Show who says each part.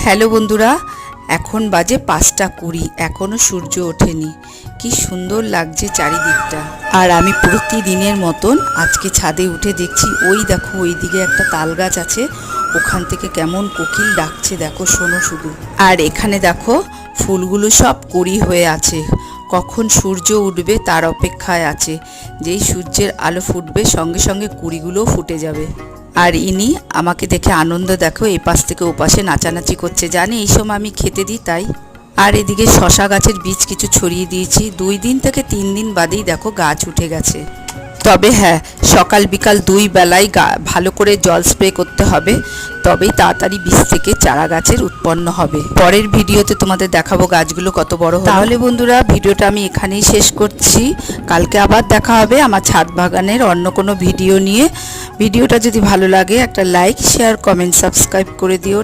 Speaker 1: Hello বন্ধুরা, এখন বাজে 5:20, এখনো সূর্য ওঠেনি। কি সুন্দর লাগছে চারিদিকটা। আর আমি প্রতিদিনের মতন আজকে ছাদে উঠে দেখছি, ওই দেখো ওইদিকে একটা তাল গাছ আছে, ওখান থেকে কেমন কোকিল ডাকছে, দেখো শোনো শুধু। আর এখানে দেখো ফুলগুলো সব কুঁড়ি হয়ে আছে, কখন সূর্য উঠবে তার অপেক্ষায় আছে। যেই সূর্যের আলো ফুটবে সঙ্গে সঙ্গে কুঁড়িগুলোও ফুটে যাবে। আর ইনি আমাকে দেখে আনন্দ, দেখো এই পাশ থেকে ও পাশে নাচানাচি করছে, জানি এই সময় আমি খেতে দিই তাই। আর এদিকে শশা গাছের বীজ কিছু ছড়িয়ে দিয়েছি, 2 দিন থেকে 3 দিন বাদেই দেখো গাছ উঠে গেছে। তবে হ্যাঁ, সকাল বিকাল 2 বেলায় ভালো করে জল স্প্রে করতে হবে, তবেই তাড়াতাড়ি বীজ থেকে চারা গাছের উৎপন্ন হবে। পরের ভিডিওতে তোমাদের দেখাবো গাছগুলো কত বড় হয়। তাহলে বন্ধুরা, ভিডিওটা আমি এখানেই শেষ করছি। কালকে আবার দেখা হবে আমার ছাদ বাগানের অন্য কোনো ভিডিও নিয়ে। ভিডিওটা যদি ভালো লাগে একটা লাইক, শেয়ার, কমেন্ট, সাবস্ক্রাইব করে দিও।